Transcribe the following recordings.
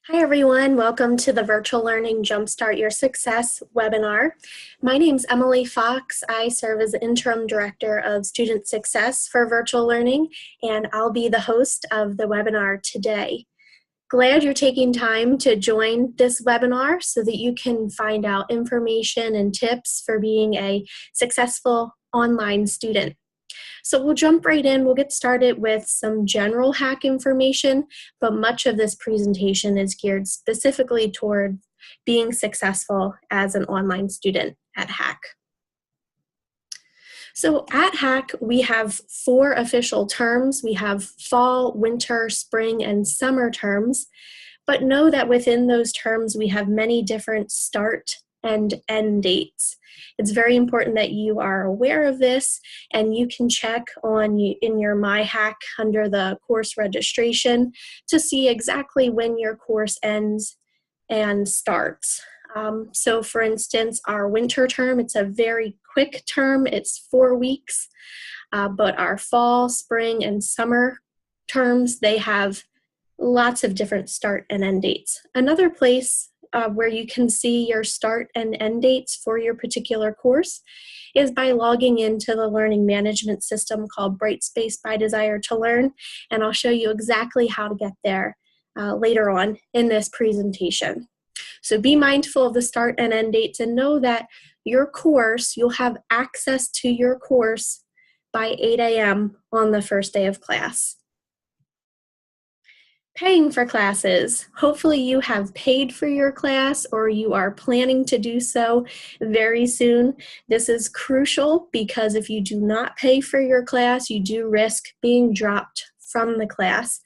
Hi everyone, welcome to the Virtual Learning Jumpstart Your Success webinar. My name's Emily Fox. I serve as Interim Director of Student Success for Virtual Learning, and I'll be the host of the webinar today. Glad you're taking time to join this webinar so that you can find out information and tips for being a successful online student. So we'll jump right in. We'll get started with some general HACC information, but much of this presentation is geared specifically toward being successful as an online student at HACC. So at HACC, we have 4 official terms. We have fall, winter, spring, and summer terms, but know that within those terms, we have many different start and end dates. It's very important that you are aware of this, and you can check in your HACC under the course registration to see exactly when your course ends and starts. So for instance, our winter term, it's a very quick term, it's 4 weeks, but our fall, spring, and summer terms, they have lots of different start and end dates. Another place where you can see your start and end dates for your particular course is by logging into the learning management system called Brightspace by Desire to Learn, and I'll show you exactly how to get there later on in this presentation. So be mindful of the start and end dates and know that your course, you'll have access to your course by 8 a.m. on the first day of class. Paying for classes. Hopefully you have paid for your class or you are planning to do so very soon. This is crucial because if you do not pay for your class, you do risk being dropped from the class.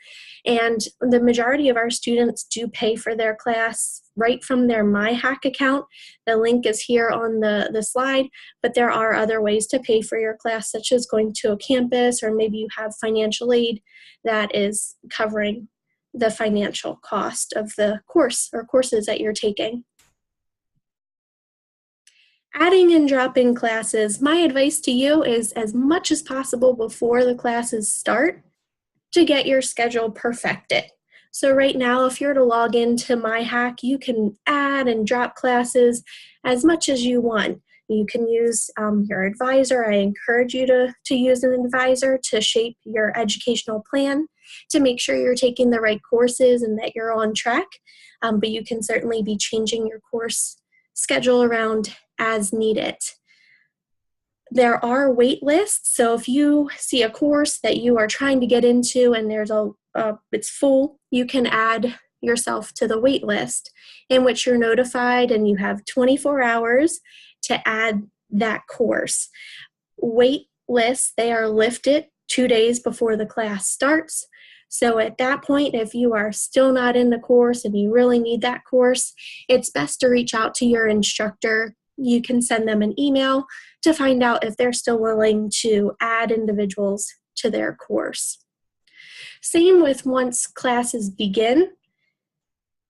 And the majority of our students do pay for their class right from their HACC account. The link is here on the slide, but there are other ways to pay for your class, such as going to a campus, or maybe you have financial aid that is covering the financial cost of the course or courses that you're taking. Adding and dropping classes, my advice to you is as much as possible before the classes start to get your schedule perfected. So right now, if you're to log into HACC, you can add and drop classes as much as you want. You can use your advisor. I encourage you to use an advisor to shape your educational plan to make sure you're taking the right courses and that you're on track. But you can certainly be changing your course schedule around as needed. There are wait lists, so if you see a course that you are trying to get into and it's full, you can add yourself to the wait list in which you're notified and you have 24 hours to add that course. Wait lists, they are lifted 2 days before the class starts. So at that point, if you are still not in the course and you really need that course, it's best to reach out to your instructor. You can send them an email to find out if they're still willing to add individuals to their course. Same with once classes begin.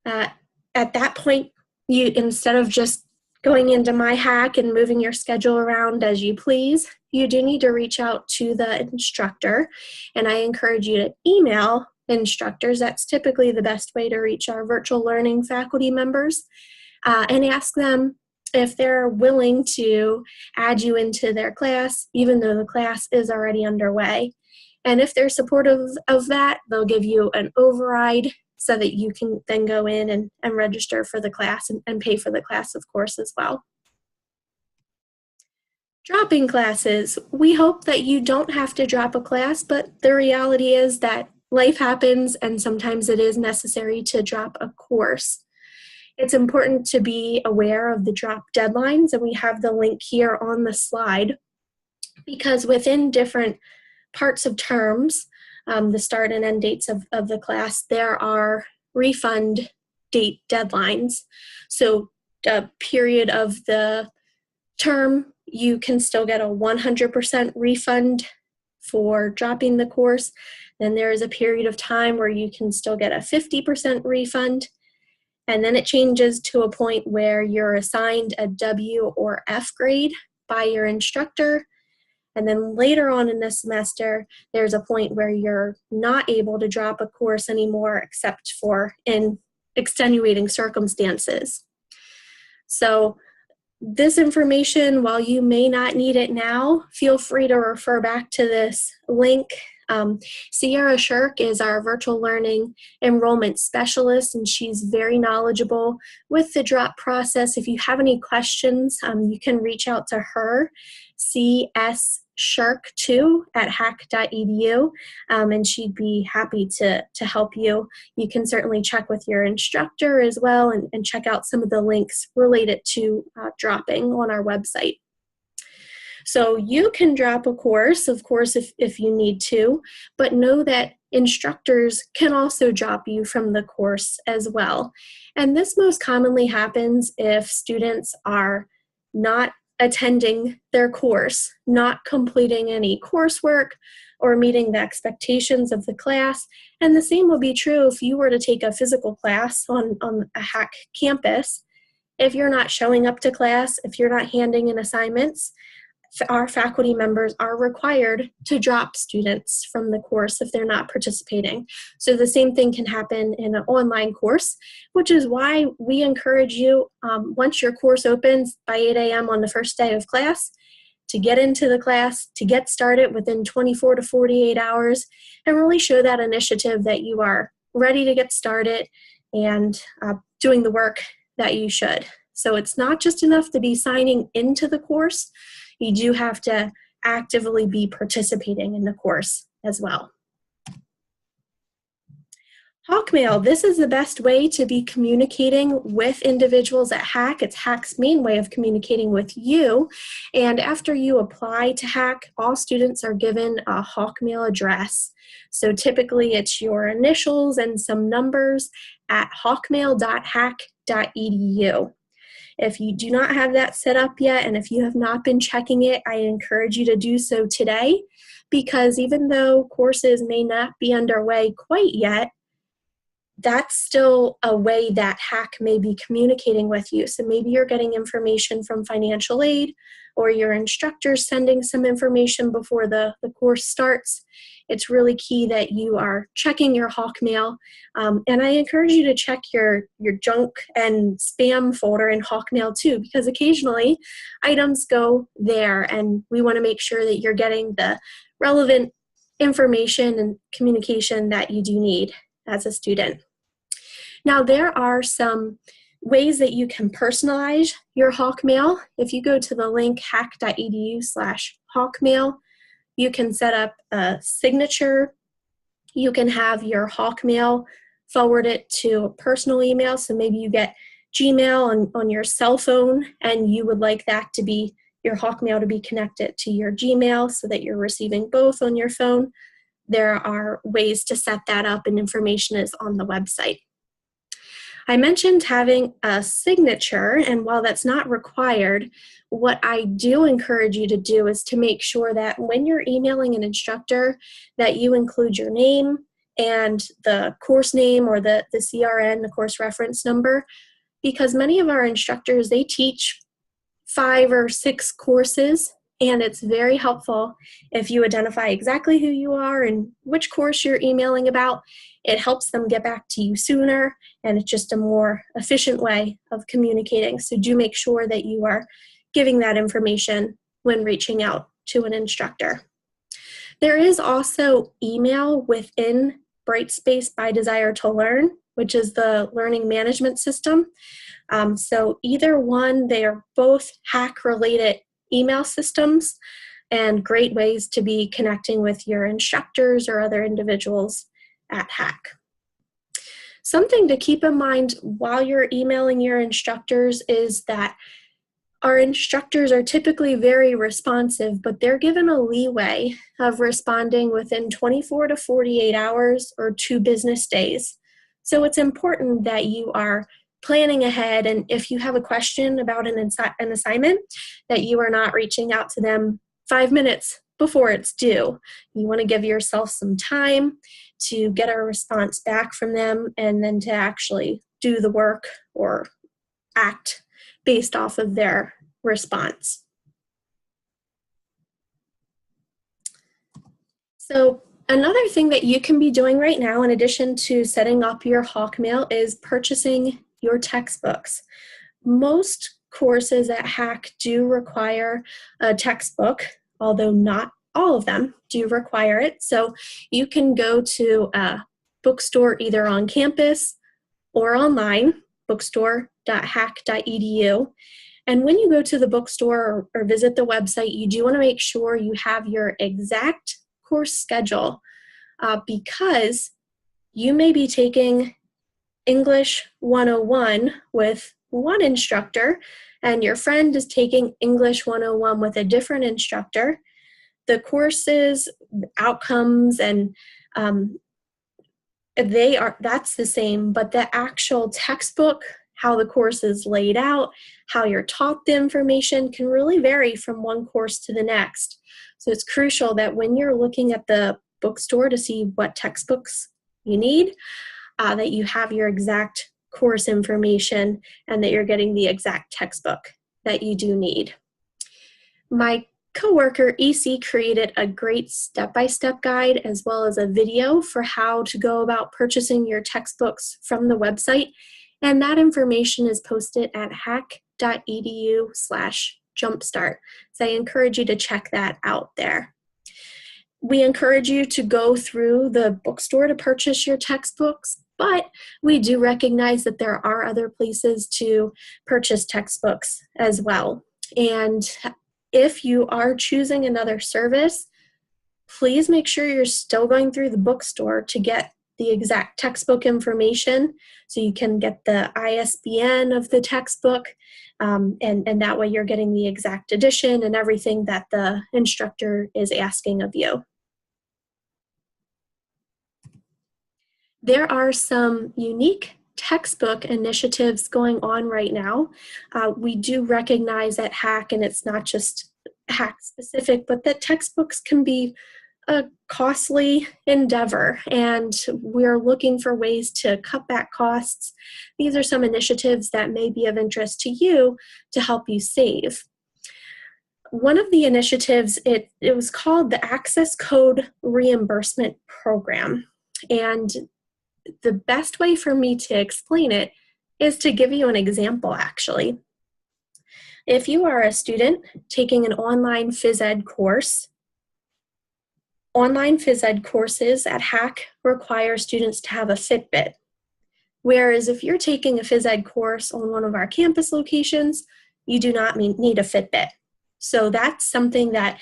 At that point, you, instead of just going into HACC and moving your schedule around as you please, you do need to reach out to the instructor, and I encourage you to email instructors. That's typically the best way to reach our virtual learning faculty members, and ask them if they're willing to add you into their class, even though the class is already underway. And if they're supportive of that, they'll give you an override so that you can then go in and register for the class and pay for the class, of course, as well. Dropping classes. We hope that you don't have to drop a class, but the reality is that life happens and sometimes it is necessary to drop a course. It's important to be aware of the drop deadlines, and we have the link here on the slide, because within different parts of terms, the start and end dates of the class, there are refund date deadlines. So a period of the term, you can still get a 100% refund for dropping the course. Then there is a period of time where you can still get a 50% refund. And then it changes to a point where you're assigned a W or F grade by your instructor. And then later on in the semester, there's a point where you're not able to drop a course anymore except for in extenuating circumstances. So this information, while you may not need it now, feel free to refer back to this link. Sierra Shirk is our virtual learning enrollment specialist, and she's very knowledgeable with the drop process. If you have any questions, you can reach out to her, csshirk2@hacc.edu, and she'd be happy to help you. You can certainly check with your instructor as well and check out some of the links related to dropping on our website. So you can drop a course, of course, if you need to, but know that instructors can also drop you from the course as well. And this most commonly happens if students are not attending their course, not completing any coursework, or meeting the expectations of the class. And the same will be true if you were to take a physical class on a HACC campus. If you're not showing up to class, if you're not handing in assignments, our faculty members are required to drop students from the course if they're not participating. So the same thing can happen in an online course, which is why we encourage you, once your course opens by 8 a.m. on the first day of class, to get into the class, to get started within 24 to 48 hours, and really show that initiative that you are ready to get started and doing the work that you should. So it's not just enough to be signing into the course. You do have to actively be participating in the course as well. Hawkmail, this is the best way to be communicating with individuals at HACC. It's HACC's main way of communicating with you. And after you apply to HACC, all students are given a Hawkmail address. So typically it's your initials and some numbers at hawkmail.hacc.edu. If you do not have that set up yet, and if you have not been checking it, I encourage you to do so today, because even though courses may not be underway quite yet, that's still a way that HACC may be communicating with you. So maybe you're getting information from financial aid, or your instructor's sending some information before the course starts. It's really key that you are checking your Hawkmail. And I encourage you to check your junk and spam folder in Hawkmail too, because occasionally items go there, and we want to make sure that you're getting the relevant information and communication that you do need as a student. Now, there are some ways that you can personalize your Hawkmail. If you go to the link hacc.edu/Hawkmail, you can set up a signature. You can have your Hawkmail forward it to a personal email. So maybe you get Gmail on your cell phone, and you would like that to be your Hawkmail to be connected to your Gmail so that you're receiving both on your phone. There are ways to set that up, and information is on the website. I mentioned having a signature, and while that's not required, what I do encourage you to do is to make sure that when you're emailing an instructor, that you include your name and the course name, or the CRN, the course reference number, because many of our instructors, they teach 5 or 6 courses, and it's very helpful if you identify exactly who you are and which course you're emailing about. It helps them get back to you sooner, and it's just a more efficient way of communicating. So do make sure that you are giving that information when reaching out to an instructor. There is also email within Brightspace by Desire to Learn, which is the learning management system. So either one, they are both HACC-related email systems, and great ways to be connecting with your instructors or other individuals at HACC. Something to keep in mind while you're emailing your instructors is that our instructors are typically very responsive, but they're given a leeway of responding within 24 to 48 hours or 2 business days. So it's important that you are planning ahead, and if you have a question about an assignment, that you are not reaching out to them 5 minutes before it's due. You want to give yourself some time to get a response back from them, and then to actually do the work or act based off of their response. So Another thing that you can be doing right now, in addition to setting up your Hawkmail, is purchasing your textbooks. Most courses at HACC do require a textbook, although not all of them do require it. So you can go to a bookstore either on campus or online, bookstore.hacc.edu. And when you go to the bookstore or visit the website, you do want to make sure you have your exact course schedule because you may be taking English 101 with one instructor and your friend is taking English 101 with a different instructor. The courses, outcomes, and that's the same, but the actual textbook, how the course is laid out, how you're taught the information can really vary from one course to the next. So it's crucial that when you're looking at the bookstore to see what textbooks you need, that you have your exact course information and that you're getting the exact textbook that you do need. My coworker EC created a great step-by-step guide as well as a video for how to go about purchasing your textbooks from the website, and that information is posted at hacc.edu/jumpstart. So I encourage you to check that out there. We encourage you to go through the bookstore to purchase your textbooks, but we do recognize that there are other places to purchase textbooks as well. And if you are choosing another service, please make sure you're still going through the bookstore to get the exact textbook information so you can get the ISBN of the textbook, and that way you're getting the exact edition and everything that the instructor is asking of you. There are some unique textbook initiatives going on right now. We do recognize at HACC, and it's not just HACC specific, but that textbooks can be a costly endeavor, and we're looking for ways to cut back costs. These are some initiatives that may be of interest to you to help you save. One of the initiatives, it was called the Access Code Reimbursement Program, and the best way for me to explain it is to give you an example, actually. If you are a student taking an online phys ed course, online phys ed courses at HACC require students to have a Fitbit. Whereas if you're taking a phys ed course on one of our campus locations, you do not need a Fitbit. So that's something that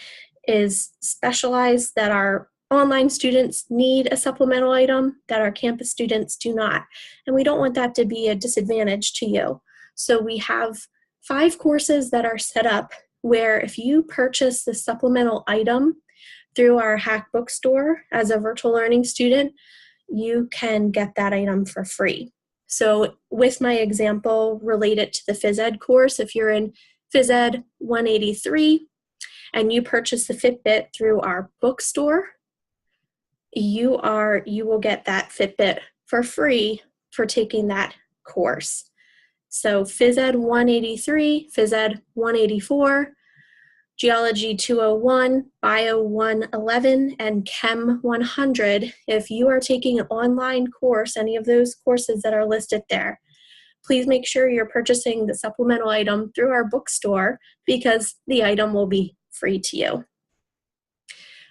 is specialized, that our online students need a supplemental item that our campus students do not. And we don't want that to be a disadvantage to you. So we have 5 courses that are set up where if you purchase the supplemental item through our HACC bookstore as a virtual learning student, you can get that item for free. So with my example related to the phys ed course, if you're in phys ed 183 and you purchase the Fitbit through our bookstore, you will get that Fitbit for free for taking that course. So phys ed 183, phys ed 184, Geology 201, Bio 111, and Chem 100. If you are taking an online course, any of those courses that are listed there, please make sure you're purchasing the supplemental item through our bookstore because the item will be free to you.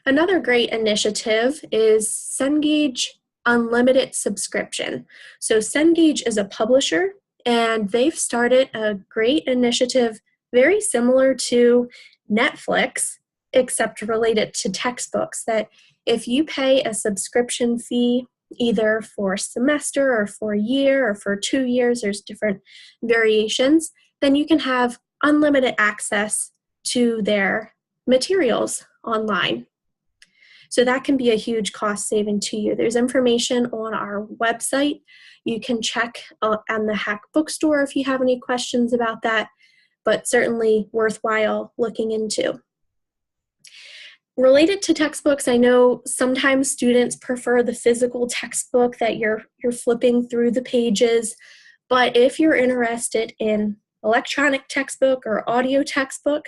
Another great initiative is Cengage Unlimited Subscription. So Cengage is a publisher, and they've started a great initiative very similar to Netflix, except related to textbooks, that if you pay a subscription fee either for a semester or for a year or for 2 years, there's different variations, then you can have unlimited access to their materials online. So that can be a huge cost saving to you. There's information on our website. You can check on the HACC bookstore if you have any questions about that, but certainly worthwhile looking into. Related to textbooks, I know sometimes students prefer the physical textbook that you're flipping through the pages, but if you're interested in electronic textbook or audio textbook,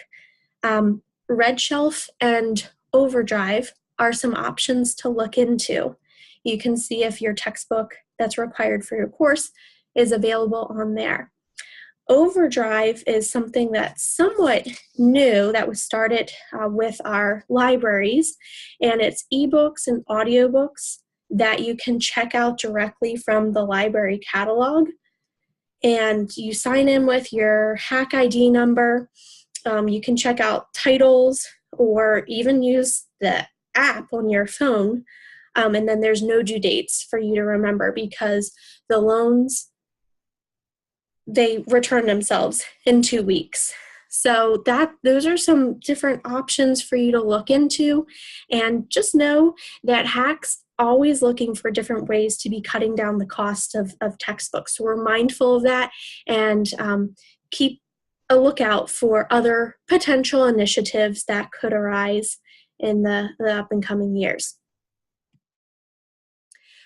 Red Shelf and Overdrive are some options to look into. You can see if your textbook that's required for your course is available on there. Overdrive is something that's somewhat new that was started with our libraries, and it's ebooks and audiobooks that you can check out directly from the library catalog. And you sign in with your HACC ID number. You can check out titles or even use the app on your phone. And then there's no due dates for you to remember because the loans, they return themselves in 2 weeks. So those are some different options for you to look into. And just know that HACC's always looking for different ways to be cutting down the cost of textbooks. So we're mindful of that and keep a lookout for other potential initiatives that could arise in the up and coming years.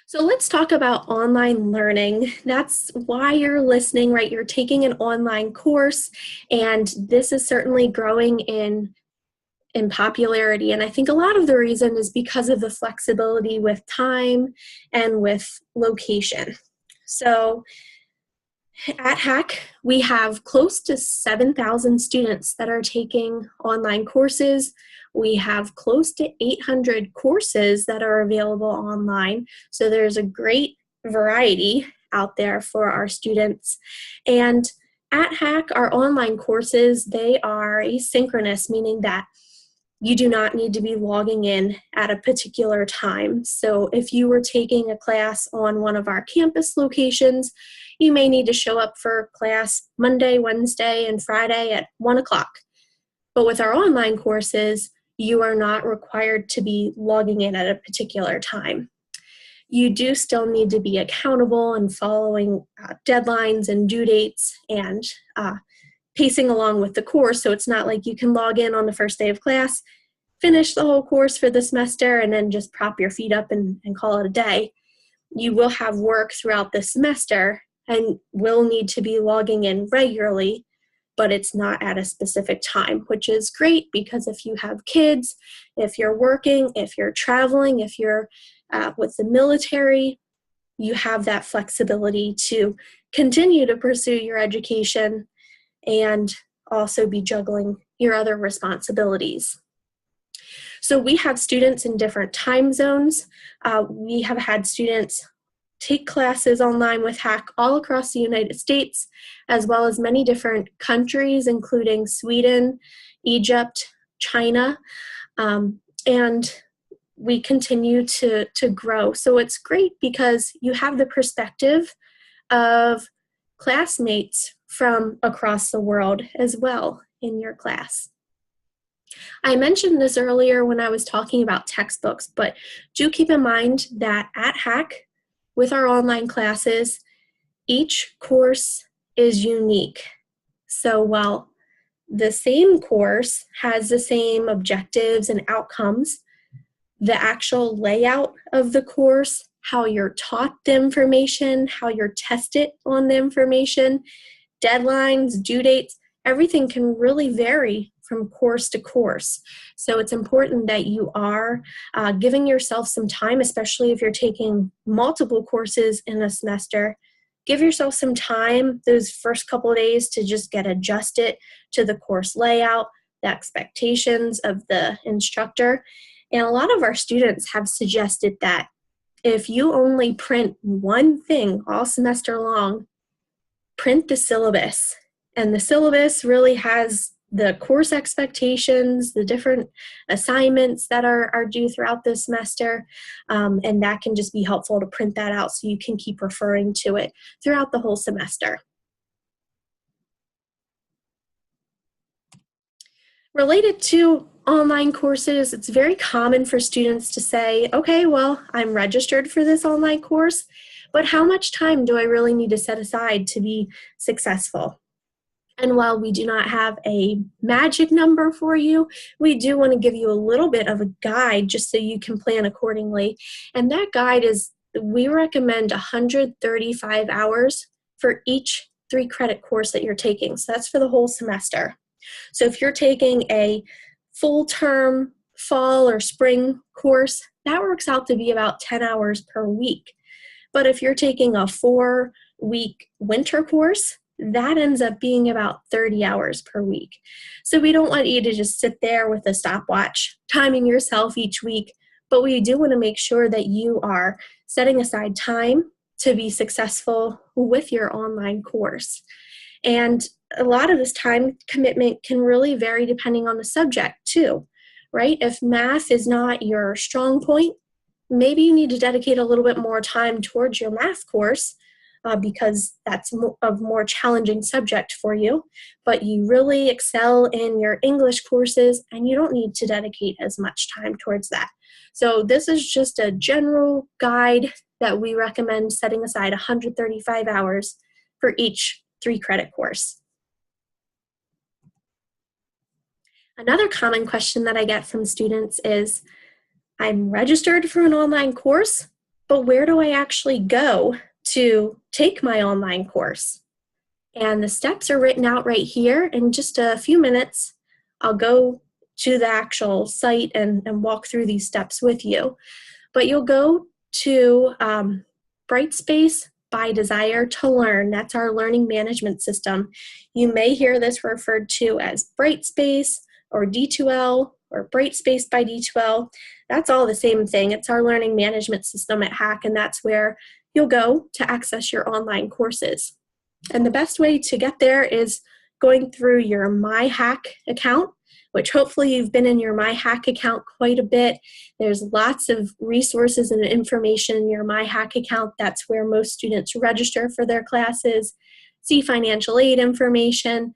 So let's talk about online learning. That's why you're listening, right? You're taking an online course, and this is certainly growing in popularity. And I think a lot of the reason is because of the flexibility with time and with location. So at HACC, we have close to 7,000 students that are taking online courses. We have close to 800 courses that are available online. So there's a great variety out there for our students. And at HACC, our online courses, they are asynchronous, meaning that you do not need to be logging in at a particular time. So if you were taking a class on one of our campus locations, you may need to show up for class Monday, Wednesday, and Friday at 1 o'clock. But with our online courses, you are not required to be logging in at a particular time. You do still need to be accountable and following deadlines and due dates and pacing along with the course. So it's not like you can log in on the first day of class, finish the whole course for the semester, and then just prop your feet up and call it a day. You will have work throughout the semester and will need to be logging in regularly, but it's not at a specific time, which is great because if you have kids, if you're working, if you're traveling, if you're with the military, you have that flexibility to continue to pursue your education and also be juggling your other responsibilities. So we have students in different time zones. We have had students take classes online with HACC all across the United States, as well as many different countries, including Sweden, Egypt, China, and we continue to grow. So it's great because you have the perspective of classmates from across the world as well in your class. I mentioned this earlier when I was talking about textbooks, but do keep in mind that at HACC, with our online classes, each course is unique. So while the same course has the same objectives and outcomes, the actual layout of the course, how you're taught the information, how you're tested on the information, deadlines, due dates, everything can really vary from course to course. So it's important that you are giving yourself some time, especially if you're taking multiple courses in a semester. Give yourself some time those first couple of days to just get adjusted to the course layout, the expectations of the instructor. And a lot of our students have suggested that if you only print one thing all semester long, print the syllabus. And the syllabus really has the course expectations, the different assignments that are due throughout the semester, and that can just be helpful to print that out so you can keep referring to it throughout the whole semester. Related to online courses, it's very common for students to say, okay, well, I'm registered for this online course, but how much time do I really need to set aside to be successful? And while we do not have a magic number for you, we do want to give you a little bit of a guide just so you can plan accordingly. And that guide is, we recommend 135 hours for each 3-credit course that you're taking. So that's for the whole semester. So if you're taking a full-term fall or spring course, that works out to be about 10 hours per week. But if you're taking a 4-week winter course, that ends up being about 30 hours per week. So we don't want you to just sit there with a stopwatch, timing yourself each week, but we do want to make sure that you are setting aside time to be successful with your online course. And a lot of this time commitment can really vary depending on the subject too, right? If math is not your strong point, maybe you need to dedicate a little bit more time towards your math course because that's a more challenging subject for you, but you really excel in your English courses and you don't need to dedicate as much time towards that. So this is just a general guide that we recommend setting aside 135 hours for each 3-credit course. Another common question that I get from students is, I'm registered for an online course, but where do I actually go to take my online course? And the steps are written out right here. In just a few minutes, I'll go to the actual site and walk through these steps with you. But you'll go to Brightspace by Desire to Learn. That's our learning management system. You may hear this referred to as Brightspace or D2L or Brightspace by D2L. That's all the same thing. It's our learning management system at HACC, and that's where you'll go to access your online courses. And the best way to get there is going through your HACC account, which hopefully you've been in your HACC account quite a bit. There's lots of resources and information in your HACC account. That's where most students register for their classes, see financial aid information.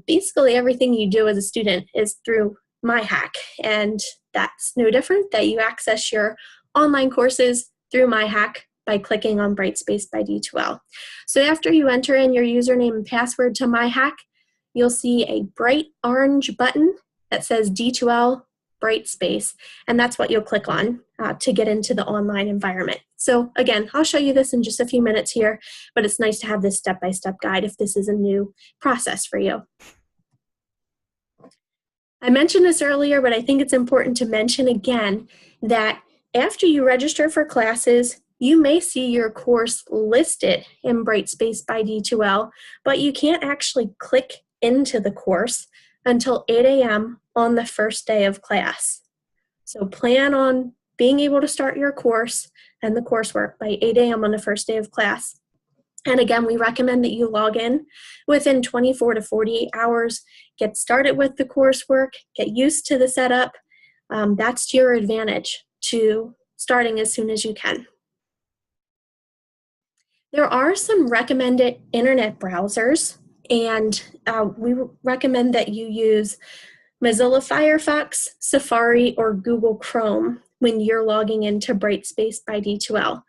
Basically everything you do as a student is through HACC, and that's no different, that you access your online courses through HACC by clicking on Brightspace by D2L. So after you enter in your username and password to HACC, you'll see a bright orange button that says D2L Brightspace, and that's what you'll click on to get into the online environment. So again, I'll show you this in just a few minutes here, but it's nice to have this step-by-step guide if this is a new process for you. I mentioned this earlier, but I think it's important to mention again that after you register for classes, you may see your course listed in Brightspace by D2L, but you can't actually click into the course until 8 a.m. on the first day of class. So plan on being able to start your course and the coursework by 8 a.m. on the first day of class. And again, we recommend that you log in within 24 to 48 hours, get started with the coursework, get used to the setup. That's to your advantage to starting as soon as you can. There are some recommended internet browsers, and we recommend that you use Mozilla Firefox, Safari, or Google Chrome when you're logging into Brightspace by D2L.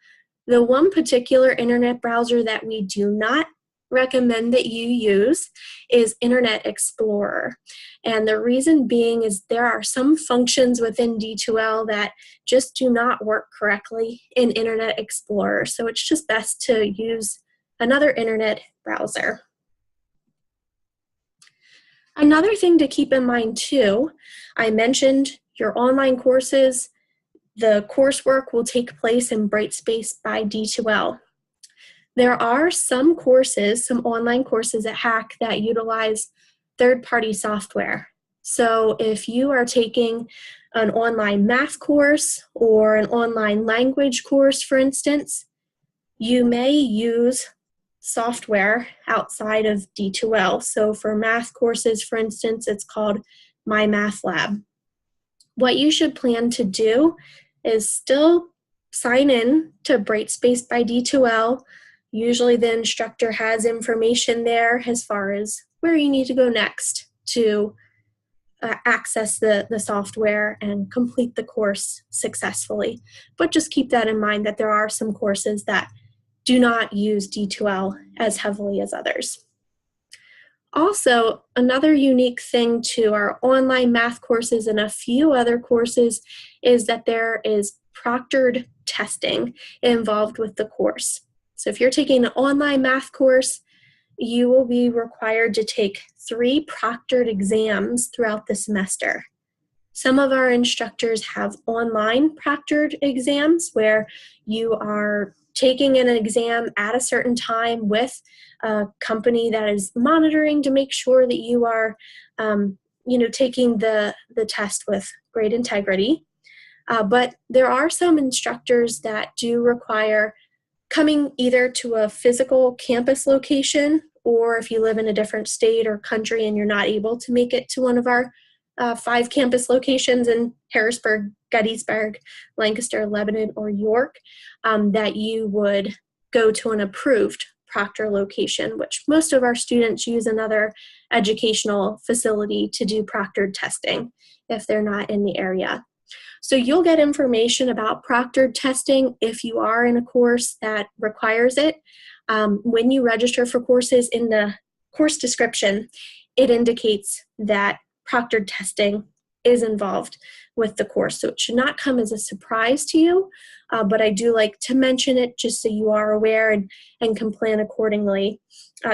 The one particular internet browser that we do not recommend that you use is Internet Explorer. And the reason being is there are some functions within D2L that just do not work correctly in Internet Explorer. So it's just best to use another internet browser. Another thing to keep in mind too, I mentioned your online courses. The coursework will take place in Brightspace by D2L. There are some courses, some online courses at HACC that utilize third-party software. So if you are taking an online math course or an online language course, for instance, you may use software outside of D2L. So for math courses, for instance, it's called My Math Lab. What you should plan to do is still sign in to Brightspace by D2L. Usually the instructor has information there as far as where you need to go next to access the software and complete the course successfully. But just keep that in mind that there are some courses that do not use D2L as heavily as others. Also, another unique thing to our online math courses and a few other courses is that there is proctored testing involved with the course. So if you're taking an online math course, you will be required to take 3 proctored exams throughout the semester. Some of our instructors have online proctored exams where you are taking an exam at a certain time with a company that is monitoring to make sure that you are taking the test with great integrity. But there are some instructors that do require coming either to a physical campus location, or if you live in a different state or country and you're not able to make it to one of our 5 campus locations in Harrisburg, Gettysburg, Lancaster, Lebanon, or York, that you would go to an approved proctor location, which most of our students use another educational facility to do proctored testing if they're not in the area. So you'll get information about proctored testing if you are in a course that requires it. When you register for courses, in the course description, it indicates that proctored testing is involved with the course. So it should not come as a surprise to you, but I do like to mention it just so you are aware and can plan accordingly.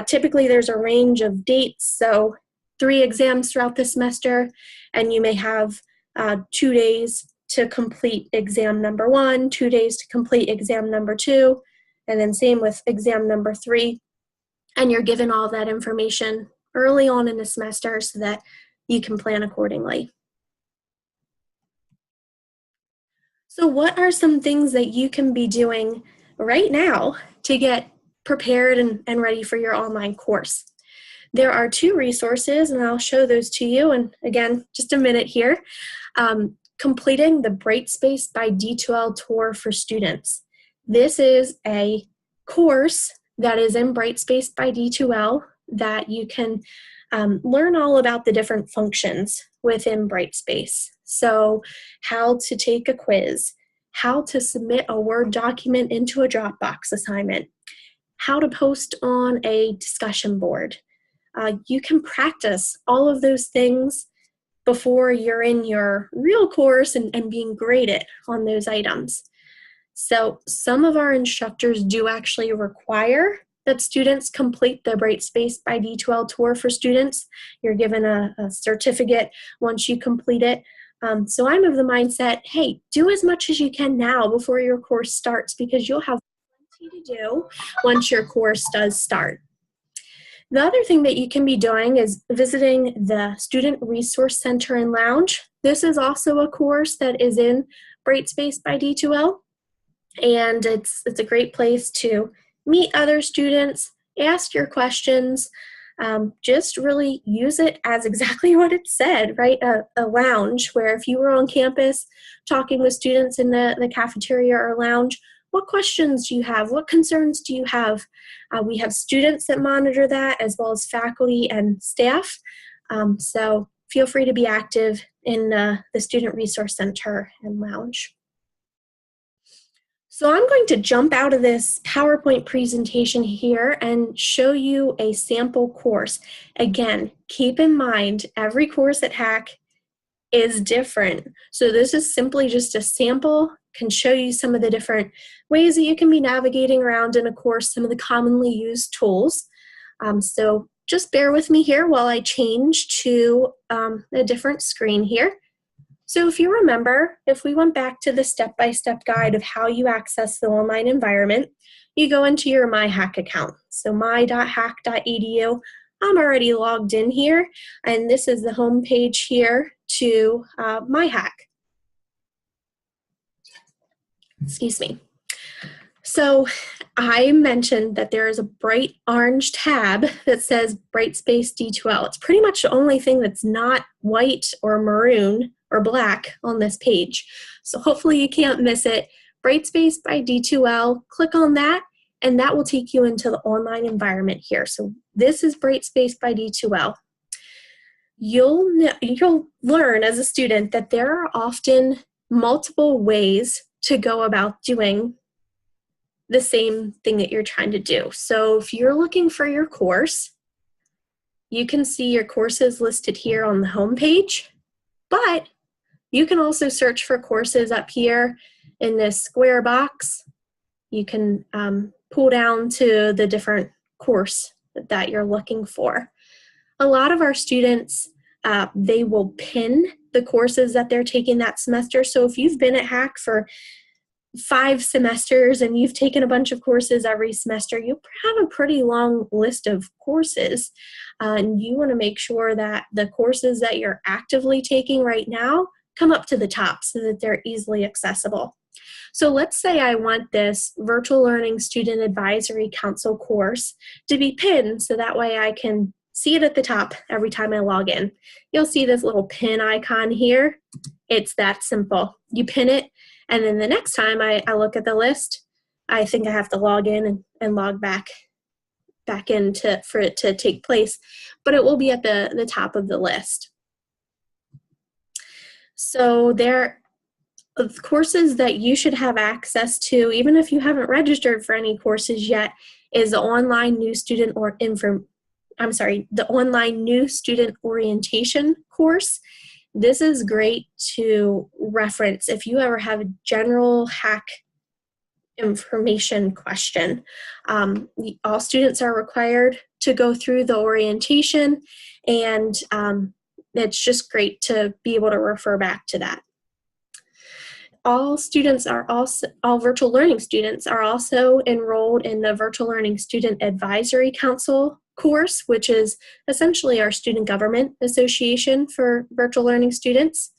Typically there's a range of dates, so 3 exams throughout the semester, and you may have 2 days to complete exam number 1, 2 days to complete exam number 2, and then same with exam number 3. And you're given all that information early on in the semester so that you can plan accordingly. So what are some things that you can be doing right now to get prepared and ready for your online course? There are 2 resources, and I'll show those to you. And again, just a minute here. Completing the Brightspace by D2L tour for students. This is a course that is in Brightspace by D2L that you can learn all about the different functions within Brightspace. So how to take a quiz, how to submit a Word document into a Dropbox assignment, how to post on a discussion board. You can practice all of those things before you're in your real course and being graded on those items. So some of our instructors do actually require that students complete the Brightspace by D2L tour for students. You're given a certificate once you complete it. So I'm of the mindset, hey, do as much as you can now before your course starts, because you'll have plenty to do once your course does start. The other thing that you can be doing is visiting the Student Resource Center and Lounge. This is also a course that is in Brightspace by D2L, and it's a great place to meet other students, ask your questions, just really use it as exactly what it said, right? A lounge where if you were on campus talking with students in the cafeteria or lounge, what questions do you have? What concerns do you have? We have students that monitor that, as well as faculty and staff. So feel free to be active in the Student Resource Center and Lounge. So I'm going to jump out of this PowerPoint presentation here and show you a sample course. Again, keep in mind, every course at HACC is different. So this is simply just a sample, can show you some of the different ways that you can be navigating around in a course, some of the commonly used tools. So just bear with me here while I change to a different screen here. So if you remember, if we went back to the step-by-step guide of how you access the online environment, you go into your HACC account. So my.hacc.edu. I'm already logged in here, and this is the home page here to HACC. Excuse me. So I mentioned that there is a bright orange tab that says Brightspace D2L. It's pretty much the only thing that's not white or maroon or black on this page. So hopefully you can't miss it. Brightspace by D2L, click on that, and that will take you into the online environment here. So this is Brightspace by D2L. You'll learn as a student that there are often multiple ways to go about doing the same thing that you're trying to do. So if you're looking for your course, you can see your courses listed here on the home page, but you can also search for courses up here in this square box. You can pull down to the different course that you're looking for. A lot of our students, they will pin the courses that they're taking that semester. So if you've been at HACC for 5 semesters and you've taken a bunch of courses every semester, you have a pretty long list of courses. And you want to make sure that the courses that you're actively taking right now come up to the top so that they're easily accessible. So let's say I want this Virtual Learning Student Advisory Council course to be pinned so that way I can see it at the top every time I log in. You'll see this little pin icon here. It's that simple. You pin it, and then the next time I look at the list, I think I have to log in and log back in for it to take place, but it will be at the top of the list. So there are courses that you should have access to, even if you haven't registered for any courses yet, is the online new student the online new student orientation course. This is great to reference if you ever have a general HACC information question. All students are required to go through the orientation, and it's just great to be able to refer back to that. All virtual learning students are also enrolled in the Virtual Learning Student Advisory Council course, which is essentially our student government association for virtual learning students.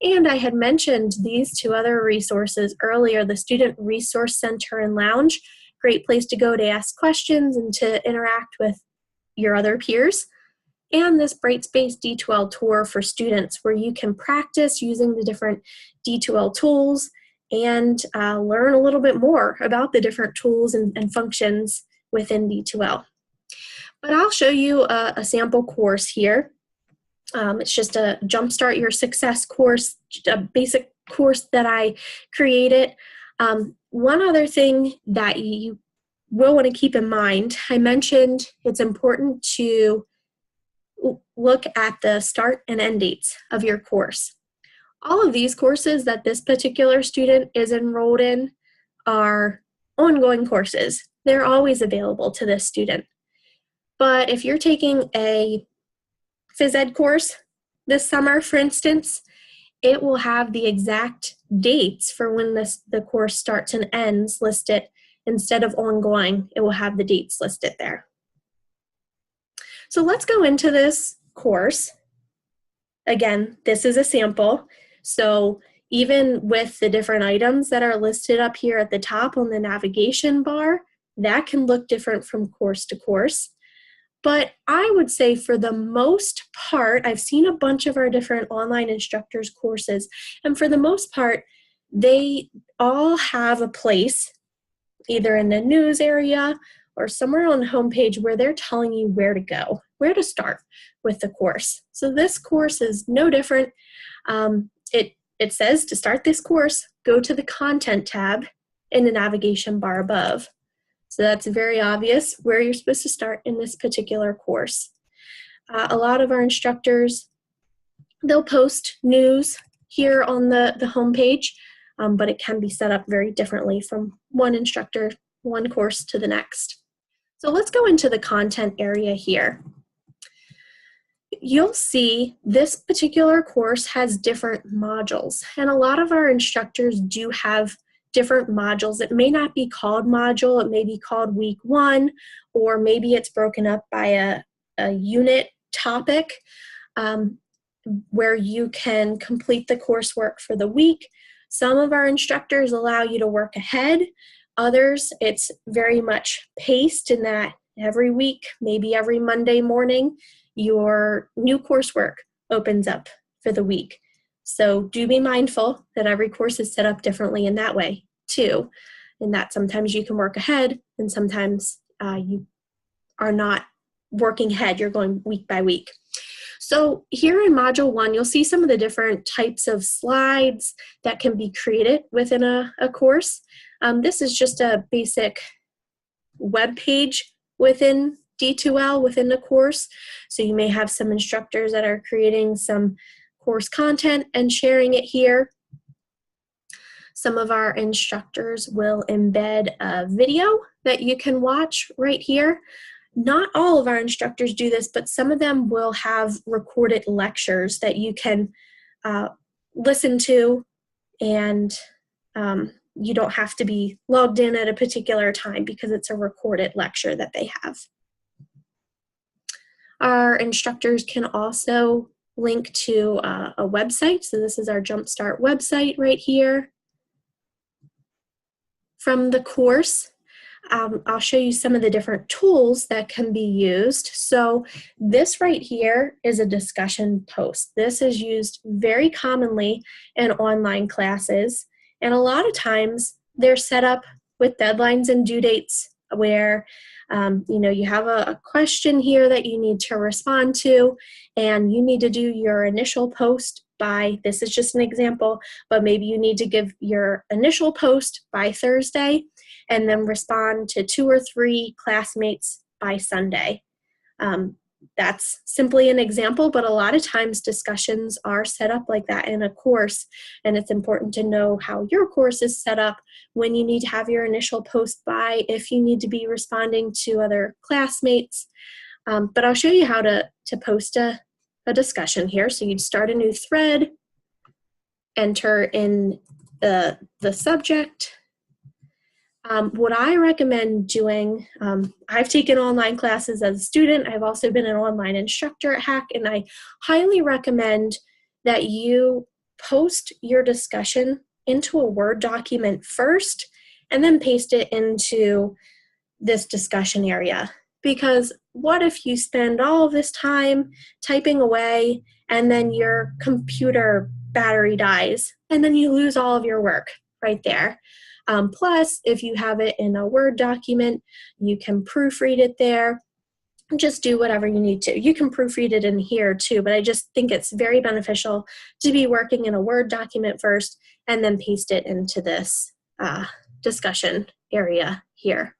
And I had mentioned these 2 other resources earlier, the Student Resource Center and Lounge, great place to go to ask questions and to interact with your other peers. And this Brightspace D2L tour for students where you can practice using the different D2L tools and learn a little bit more about the different tools and functions within D2L. But I'll show you a sample course here. It's just a Jumpstart Your Success course, a basic course that I created. One other thing that you will want to keep in mind, I mentioned it's important to look at the start and end dates of your course. All of these courses that this particular student is enrolled in are ongoing courses. They're always available to this student. But if you're taking a phys ed course this summer, for instance, it will have the exact dates for when the course starts and ends listed. Instead of ongoing, it will have the dates listed there. So let's go into this course. Again, this is a sample. So even with the different items that are listed up here at the top on the navigation bar, that can look different from course to course. But I would say for the most part, I've seen a bunch of our different online instructors courses, and for the most part, they all have a place, either in the news area or somewhere on the homepage where they're telling you where to go, where to start with the course. So this course is no different. It says to start this course, go to the Content tab in the navigation bar above. So that's very obvious where you're supposed to start in this particular course. A lot of our instructors, they'll post news here on the homepage, but it can be set up very differently from one instructor, one course to the next. So let's go into the content area here. You'll see this particular course has different modules, and a lot of our instructors do have different modules. It may not be called module, it may be called week 1, or maybe it's broken up by a unit topic where you can complete the coursework for the week. Some of our instructors allow you to work ahead. Others, it's very much paced in that every week, maybe every Monday morning, your new coursework opens up for the week. So do be mindful that every course is set up differently in that way too, and that sometimes you can work ahead and sometimes you are not working ahead, you're going week by week. So here in Module 1, you'll see some of the different types of slides that can be created within a course. This is just a basic web page within D2L, within the course. So you may have some instructors that are creating some course content and sharing it here. Some of our instructors will embed a video that you can watch right here. Not all of our instructors do this, but some of them will have recorded lectures that you can listen to, and you don't have to be logged in at a particular time because it's a recorded lecture that they have. Our instructors can also link to a website. So this is our Jumpstart website right here. From the course, I'll show you some of the different tools that can be used. So this right here is a discussion post. This is used very commonly in online classes, and a lot of times they're set up with deadlines and due dates where you have a question here that you need to respond to, and you need to do your initial post by, this is just an example, but maybe you need to give your initial post by Thursday and then respond to 2 or 3 classmates by Sunday. That's simply an example, but a lot of times discussions are set up like that in a course, and it's important to know how your course is set up, when you need to have your initial post by, if you need to be responding to other classmates. But I'll show you how to post a discussion here. So you'd start a new thread, enter in the subject. What I recommend doing, I've taken online classes as a student. I've also been an online instructor at HACC, and I highly recommend that you post your discussion into a Word document first and then paste it into this discussion area. Because what if you spend all of this time typing away and then your computer battery dies and then you lose all of your work right there? Plus, if you have it in a Word document, you can proofread it there. Just do whatever you need to. You can proofread it in here too, but I just think it's very beneficial to be working in a Word document first and then paste it into this discussion area here.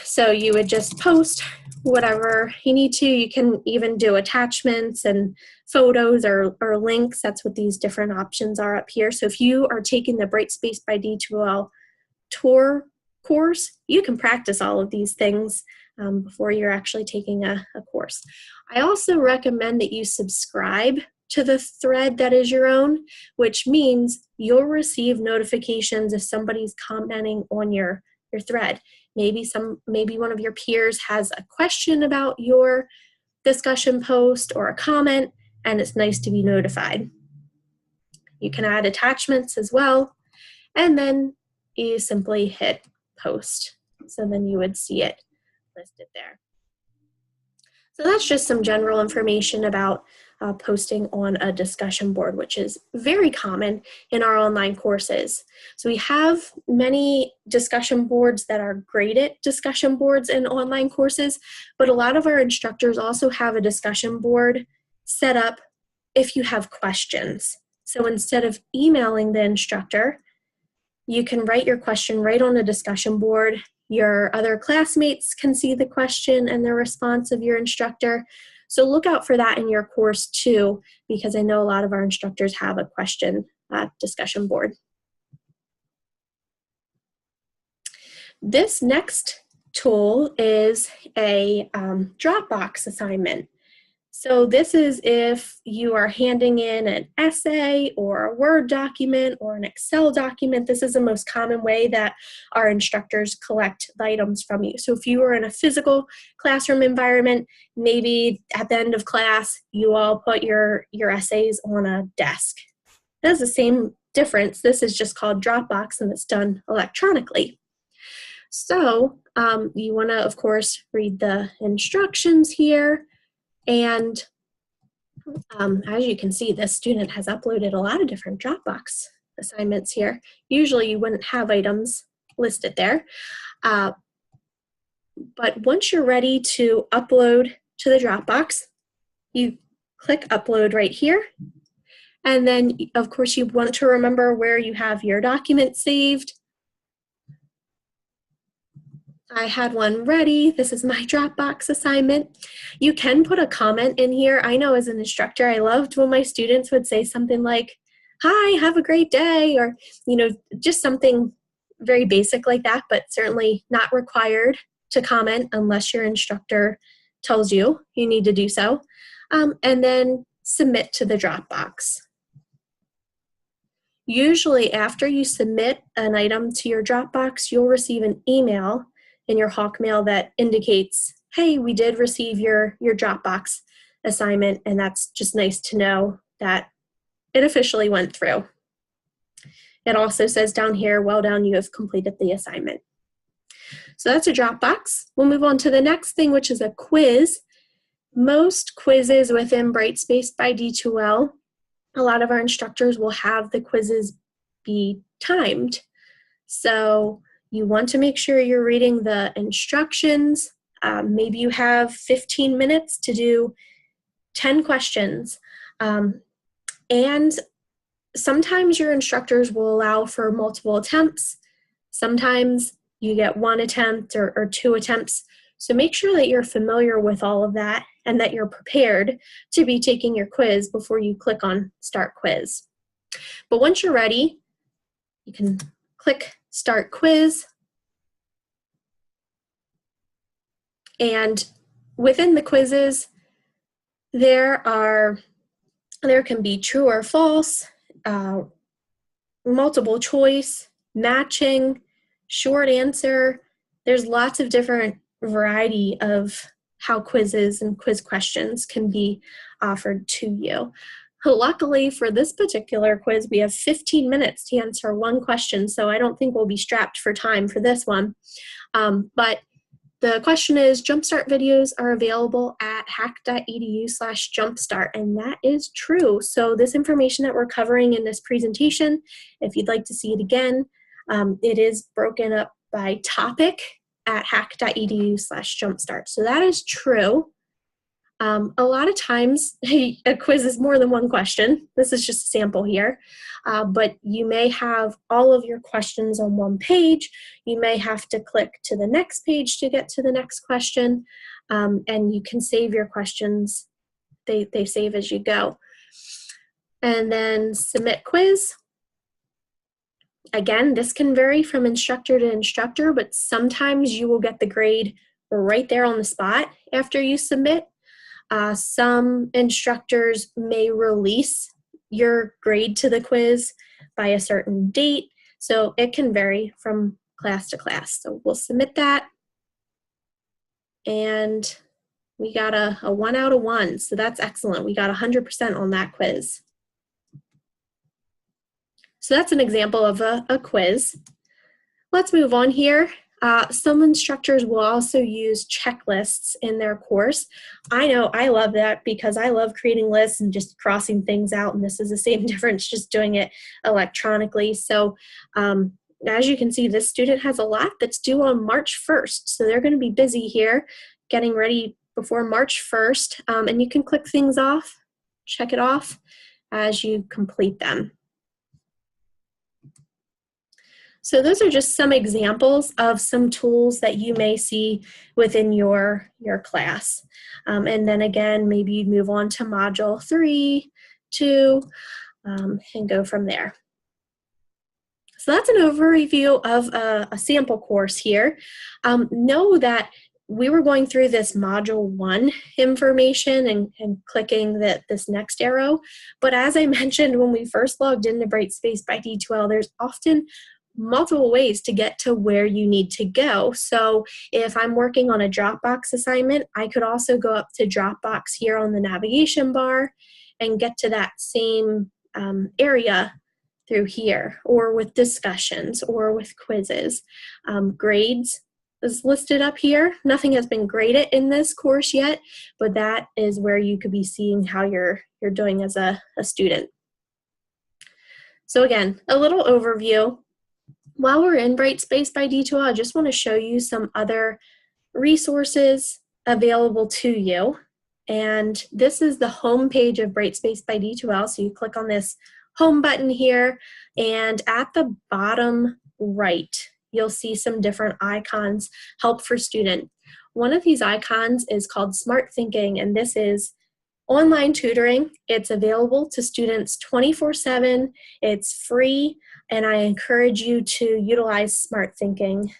So you would just post whatever you need to. You can even do attachments and photos or links. That's what these different options are up here. So if you are taking the Brightspace by D2L tour course, you can practice all of these things before you're actually taking a course. I also recommend that you subscribe to the thread that is your own, which means you'll receive notifications if somebody's commenting on your thread. Maybe one of your peers has a question about your discussion post or a comment, and it's nice to be notified. You can add attachments as well, and then you simply hit post. So then you would see it listed there. So that's just some general information about posting on a discussion board, which is very common in our online courses. So we have many discussion boards that are graded discussion boards in online courses, but a lot of our instructors also have a discussion board set up if you have questions. So instead of emailing the instructor, you can write your question right on a discussion board. Your other classmates can see the question and the response of your instructor. So look out for that in your course too, because I know a lot of our instructors have a question discussion board. This next tool is a Dropbox assignment. So this is if you are handing in an essay or a Word document or an Excel document. This is the most common way that our instructors collect the items from you. So if you are in a physical classroom environment, maybe at the end of class, you all put your essays on a desk. That's the same difference. This is just called Dropbox, and it's done electronically. So you want to, of course, read the instructions here. And as you can see, this student has uploaded a lot of different Dropbox assignments here. Usually you wouldn't have items listed there. But once you're ready to upload to the Dropbox, you click upload right here. And then, of course, you want to remember where you have your document saved. I had one ready. This is my Dropbox assignment. You can put a comment in here. I know as an instructor, I loved when my students would say something like, "Hi, have a great day," or, just something very basic like that, but certainly not required to comment unless your instructor tells you you need to do so. And then submit to the Dropbox. Usually after you submit an item to your Dropbox, you'll receive an email in your Hawkmail that indicates, hey, we did receive your Dropbox assignment, and that's just nice to know that it officially went through. It also says down here, well done, you have completed the assignment. So that's a Dropbox. We'll move on to the next thing, which is a quiz. Most quizzes within Brightspace by D2L, a lot of our instructors will have the quizzes be timed. So you want to make sure you're reading the instructions. Maybe you have 15 minutes to do 10 questions. And sometimes your instructors will allow for multiple attempts. Sometimes you get one attempt or two attempts. So make sure that you're familiar with all of that and that you're prepared to be taking your quiz before you click on Start Quiz. But once you're ready, you can click Start Quiz. And within the quizzes, there can be true or false, multiple choice, matching, short answer. There's lots of different variety of how quizzes and quiz questions can be offered to you. Luckily for this particular quiz, we have 15 minutes to answer one question, so I don't think we'll be strapped for time for this one. But the question is, Jumpstart videos are available at hacc.edu/jumpstart, and that is true. So this information that we're covering in this presentation, if you'd like to see it again, it is broken up by topic at hacc.edu/jumpstart. So that is true. A lot of times a quiz is more than one question. This is just a sample here. But you may have all of your questions on one page. You may have to click to the next page to get to the next question. And you can save your questions. They save as you go. And then submit quiz. Again, this can vary from instructor to instructor, but sometimes you will get the grade right there on the spot after you submit. Some instructors may release your grade to the quiz by a certain date, so it can vary from class to class. So we'll submit that, and we got a 1 out of 1, so that's excellent. We got 100% on that quiz. So that's an example of a quiz. Let's move on here. Some instructors will also use checklists in their course. I know I love that because I love creating lists and just crossing things out, and this is the same difference, just doing it electronically. So as you can see, this student has a lot that's due on March 1st. So they're going to be busy here getting ready before March 1st. And you can click things off, check it off as you complete them. So those are just some examples of some tools that you may see within your class. And then again, maybe you move on to Module 3, 2, and go from there. So that's an overview of a sample course here. Know that we were going through this Module 1 information and clicking this next arrow. But as I mentioned when we first logged into Brightspace by D2L, there's often multiple ways to get to where you need to go. So if I'm working on a Dropbox assignment, I could also go up to Dropbox here on the navigation bar and get to that same area through here, or with discussions, or with quizzes. Grades is listed up here. Nothing has been graded in this course yet, but that is where you could be seeing how you're doing as a student. So again, a little overview. While we're in Brightspace by D2L, I just want to show you some other resources available to you. And this is the home page of Brightspace by D2L. So you click on this home button here, and at the bottom right, you'll see some different icons, help for student. One of these icons is called Smart Thinking, and this is online tutoring. It's available to students 24/7. It's free, and I encourage you to utilize Smart Thinking,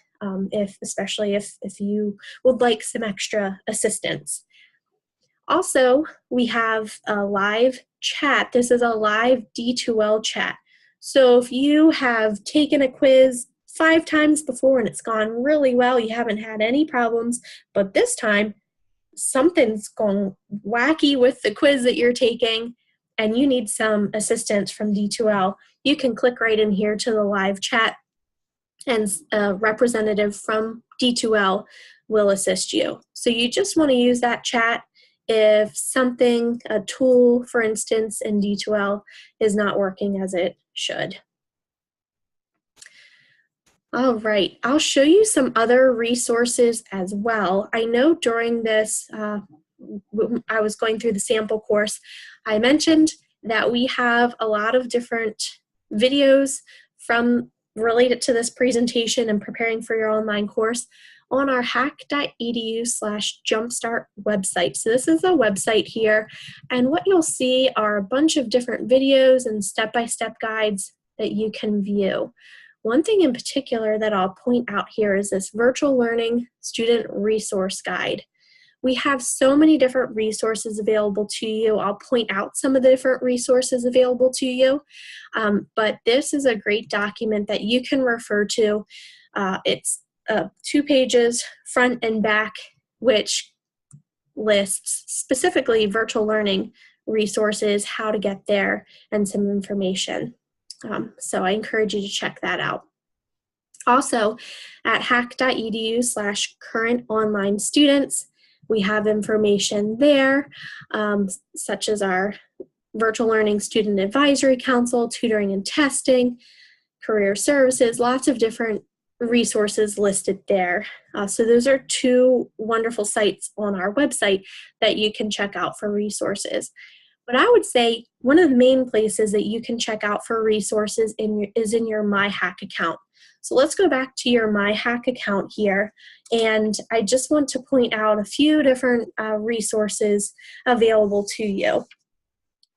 especially if you would like some extra assistance. Also, we have a live chat. This is a live D2L chat. So if you have taken a quiz 5 times before and it's gone really well, you haven't had any problems, but this time something's gone wacky with the quiz that you're taking and you need some assistance from D2L, you can click right in here to the live chat and a representative from D2L will assist you. So you just want to use that chat if something, a tool, for instance, in D2L is not working as it should. All right, I'll show you some other resources as well. I know during this, I was going through the sample course, I mentioned that we have a lot of different videos from related to this presentation and preparing for your online course on our hacc.edu/jumpstart website. So this is a website here, and what you'll see are a bunch of different videos and step-by-step guides that you can view. One thing in particular that I'll point out here is this Virtual Learning Student Resource Guide. We have so many different resources available to you. I'll point out some of the different resources available to you, but this is a great document that you can refer to. It's 2 pages, front and back, which lists specifically virtual learning resources, how to get there, and some information. So I encourage you to check that out. Also, at hacc.edu/current-online-students, we have information there, such as our Virtual Learning Student Advisory Council, tutoring and testing, career services, lots of different resources listed there. So those are 2 wonderful sites on our website that you can check out for resources. But I would say one of the main places that you can check out for resources is in your MyHACC account. So let's go back to your MyHACC account here, and I just want to point out a few different resources available to you.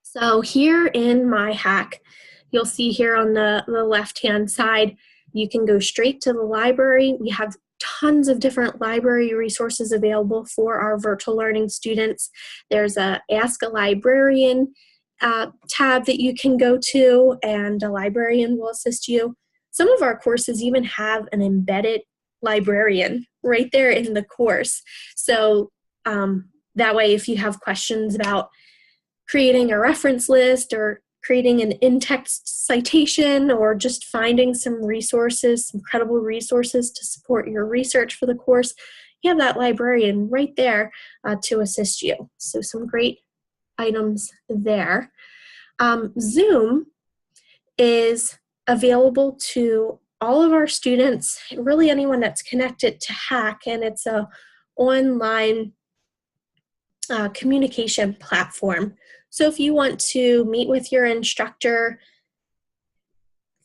So here in MyHACC, you'll see here on the left-hand side, you can go straight to the library. We have tons of different library resources available for our virtual learning students. There's a Ask a Librarian tab that you can go to, and a librarian will assist you. Some of our courses even have an embedded librarian right there in the course. So that way, if you have questions about creating a reference list or creating an in-text citation or just finding some resources, some credible resources to support your research for the course, you have that librarian right there to assist you. So some great items there. Zoom is available to all of our students, really anyone that's connected to HACC, and it's an online communication platform. So if you want to meet with your instructor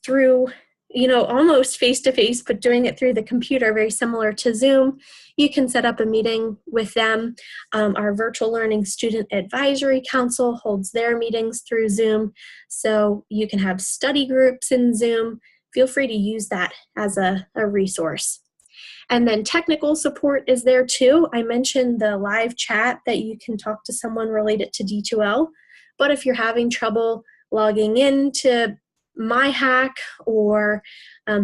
through, almost face-to-face, but doing it through the computer, very similar to Zoom, you can set up a meeting with them. Our Virtual Learning Student Advisory Council holds their meetings through Zoom, so you can have study groups in Zoom. Feel free to use that as a resource. And then technical support is there too. I mentioned the live chat that you can talk to someone related to D2L, but if you're having trouble logging into MyHACC or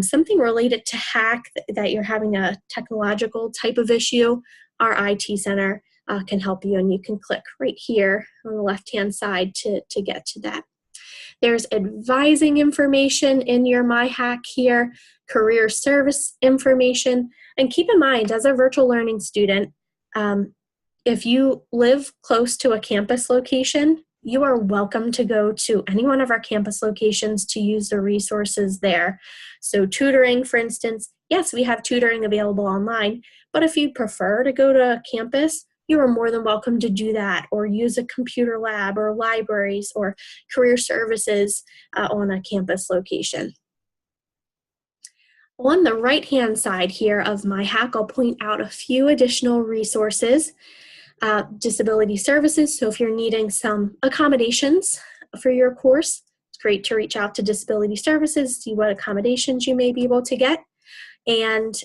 something related to HACC that you're having a technological type of issue, our IT Center can help you, and you can click right here on the left-hand side to get to that. There's advising information in your MyHACC here, career service information, and keep in mind, as a virtual learning student, if you live close to a campus location, you are welcome to go to any one of our campus locations to use the resources there. So tutoring, for instance, yes, we have tutoring available online, but if you prefer to go to campus, you are more than welcome to do that, or use a computer lab or libraries or career services on a campus location. On the right-hand side here of MyHACC, I'll point out a few additional resources. Disability services, so if you're needing some accommodations for your course, it's great to reach out to disability services, see what accommodations you may be able to get. And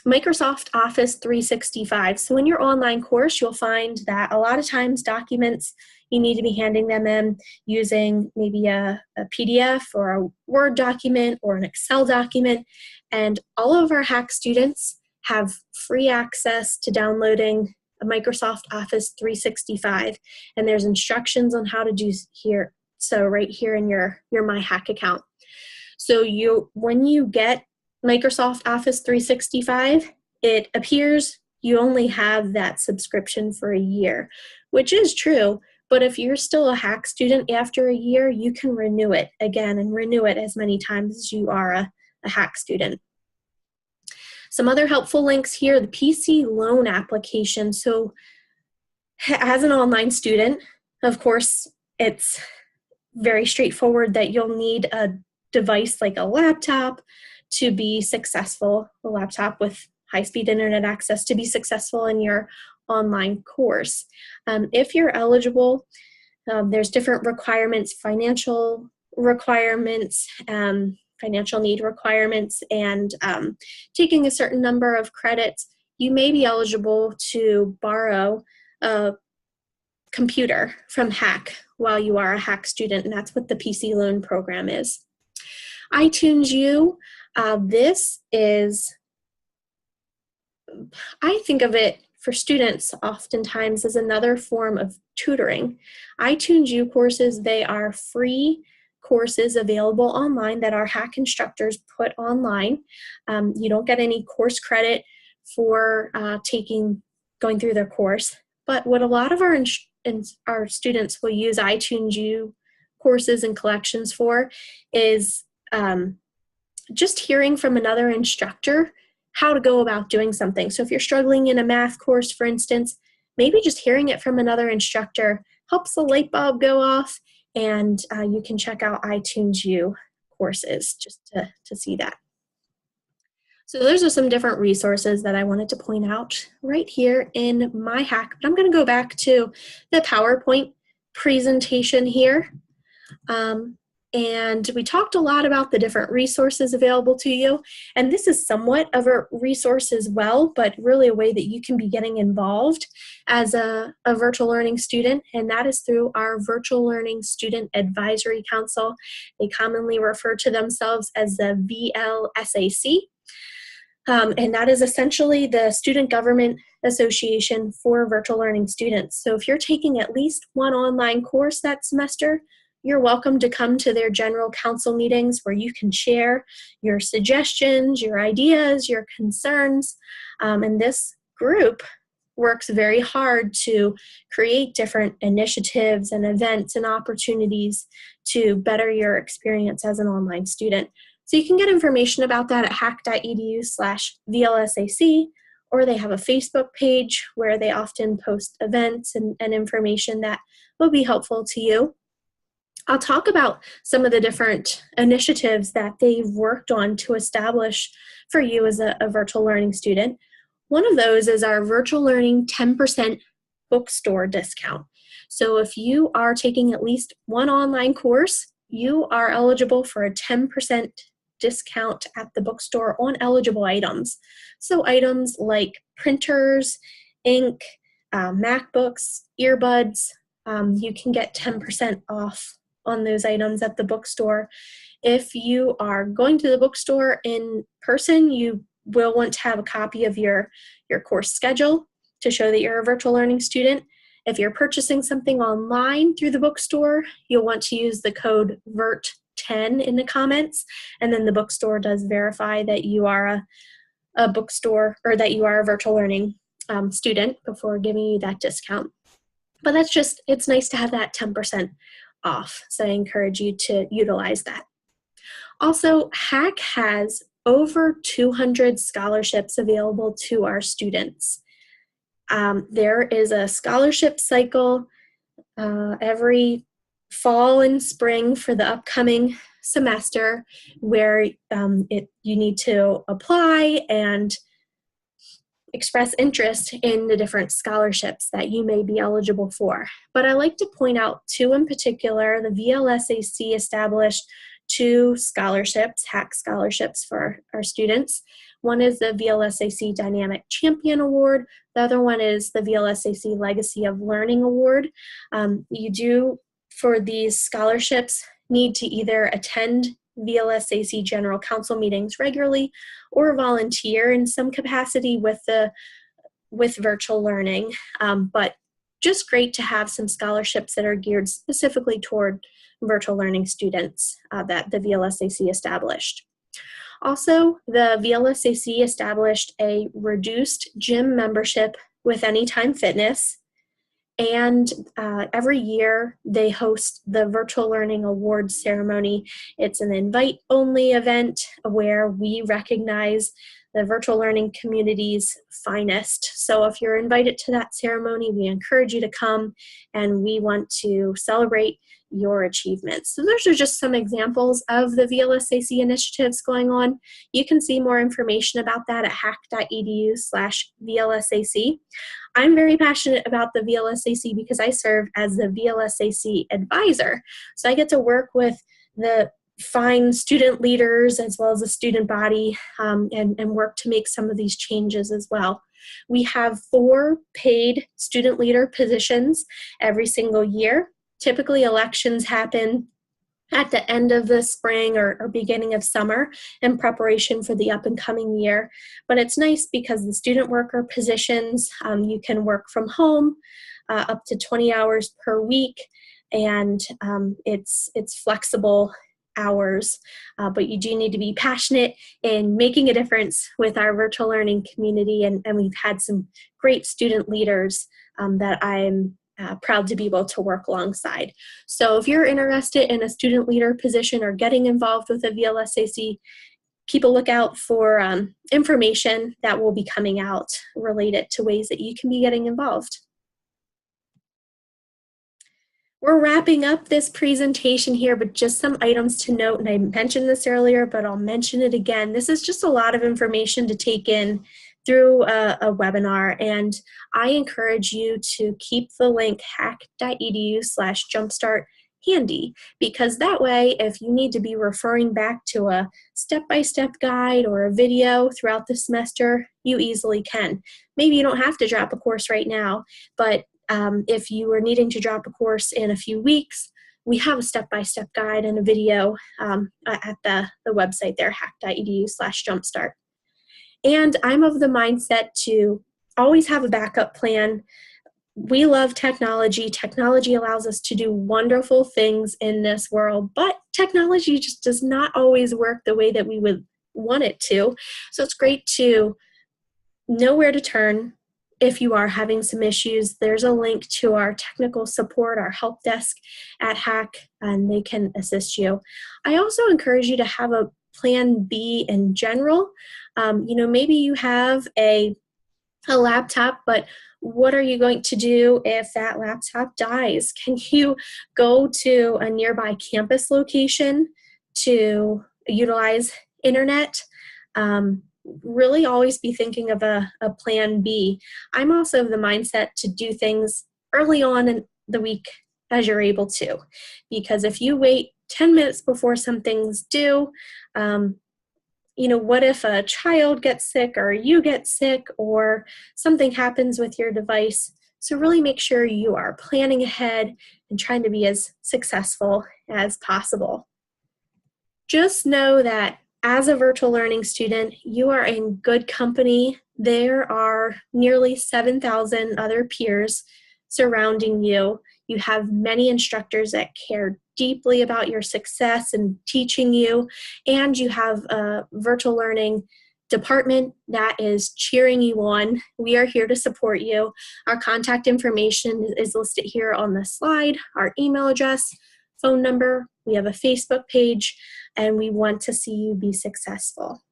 Microsoft Office 365. So in your online course, you'll find that a lot of times documents, you need to be handing them in using maybe a PDF or a Word document or an Excel document. And all of our HACC students have free access to downloading a Microsoft Office 365. And there's instructions on how to do here. So right here in your My HACC account. So when you get Microsoft Office 365, it appears you only have that subscription for a year, which is true. But if you're still a HACC student after a year, you can renew it again and renew it as many times as you are a HACC student. Some other helpful links here, the PC loan application. So as an online student, of course, it's very straightforward that you'll need a device like a laptop to be successful, a laptop with high-speed internet access to be successful in your online course. If you're eligible, there's different requirements, financial requirements, financial need requirements, and taking a certain number of credits. You may be eligible to borrow a computer from HACC while you are a HACC student, and that's what the PC loan program is. iTunes U, this is, I think of it for students oftentimes as another form of tutoring. iTunes U courses, they are free courses available online that our HACC instructors put online. You don't get any course credit for going through their course, but what a lot of our students will use iTunes U courses and collections for is just hearing from another instructor how to go about doing something. So if you're struggling in a math course, for instance, maybe just hearing it from another instructor helps the light bulb go off, and you can check out iTunes U courses just to see that. So those are some different resources that I wanted to point out right here in My HACC, but I'm going to go back to the PowerPoint presentation here. And we talked a lot about the different resources available to you. And this is somewhat of a resource as well, but really a way that you can be getting involved as a virtual learning student. And that is through our Virtual Learning Student Advisory Council. They commonly refer to themselves as the VLSAC. And that is essentially the Student Government Association for virtual learning students. So if you're taking at least one online course that semester, you're welcome to come to their general council meetings where you can share your suggestions, your ideas, your concerns. And this group works very hard to create different initiatives and events and opportunities to better your experience as an online student. So you can get information about that at hacc.edu/VLSAC, or they have a Facebook page where they often post events and information that will be helpful to you. I'll talk about some of the different initiatives that they've worked on to establish for you as a virtual learning student. One of those is our Virtual Learning 10% bookstore discount. So if you are taking at least one online course, you are eligible for a 10% discount at the bookstore on eligible items. So items like printers, ink, MacBooks, earbuds, you can get 10% off on those items at the bookstore. If you are going to the bookstore in person, you will want to have a copy of your course schedule to show that you're a virtual learning student. If you're purchasing something online through the bookstore, you'll want to use the code VERT10 in the comments, and then the bookstore does verify that you are a bookstore or that you are a virtual learning student before giving you that discount. But it's nice to have that 10% off, so I encourage you to utilize that. Also, HACC has over 200 scholarships available to our students. There is a scholarship cycle every fall and spring for the upcoming semester where you need to apply and express interest in the different scholarships that you may be eligible for. But I like to point out two in particular. The VLSAC established two scholarships, HACC scholarships for our students. One is the VLSAC Dynamic Champion Award. The other one is the VLSAC Legacy of Learning Award. You do, for these scholarships, need to either attend VLSAC General Council meetings regularly or volunteer in some capacity with virtual learning. But just great to have some scholarships that are geared specifically toward virtual learning students that the VLSAC established. Also, the VLSAC established a reduced gym membership with Anytime Fitness, and every year they host the Virtual Learning Awards ceremony. It's an invite-only event where we recognize the virtual learning community's finest. So if you're invited to that ceremony, we encourage you to come, and we want to celebrate your achievements. So those are just some examples of the VLSAC initiatives going on. You can see more information about that at hacc.edu/VLSAC. I'm very passionate about the VLSAC because I serve as the VLSAC advisor. So I get to work with the fine student leaders as well as the student body and work to make some of these changes as well. We have 4 paid student leader positions every single year. Typically, elections happen at the end of the spring or beginning of summer in preparation for the up and coming year. But it's nice because the student worker positions, you can work from home up to 20 hours per week, and it's flexible hours, but you do need to be passionate in making a difference with our virtual learning community, and we've had some great student leaders that I'm proud to be able to work alongside. So if you're interested in a student leader position or getting involved with the VLSAC, keep a lookout for information that will be coming out related to ways that you can be getting involved. We're wrapping up this presentation here, but just some items to note, and I mentioned this earlier, but I'll mention it again. This is just a lot of information to take in through a webinar, and I encourage you to keep the link hacc.edu/jumpstart handy, because that way, if you need to be referring back to a step-by-step guide or a video throughout the semester, you easily can. Maybe you don't have to drop a course right now, but if you are needing to drop a course in a few weeks, we have a step-by-step guide and a video at the website there, hacc.edu/jumpstart. And I'm of the mindset to always have a backup plan. We love technology. Technology allows us to do wonderful things in this world, but technology just does not always work the way that we would want it to. So it's great to know where to turn. If you are having some issues, there's a link to our technical support, our help desk at HACC, and they can assist you. I also encourage you to have a plan B in general. Maybe you have a laptop, but what are you going to do if that laptop dies? Can you go to a nearby campus location to utilize internet? Really always be thinking of a plan B. I'm also of the mindset to do things early on in the week as you're able to, because if you wait 10 minutes before something's due, what if a child gets sick or you get sick or something happens with your device? So really make sure you are planning ahead and trying to be as successful as possible. Just know that as a virtual learning student, you are in good company. There are nearly 7,000 other peers surrounding you. You have many instructors that care deeply about your success and teaching you, and you have a virtual learning department that is cheering you on. We are here to support you. Our contact information is listed here on the slide, our email address, phone number. We have a Facebook page, and we want to see you be successful.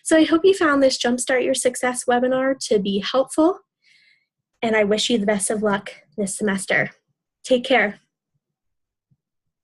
So I hope you found this Jumpstart Your Success webinar to be helpful, and I wish you the best of luck this semester. Take care.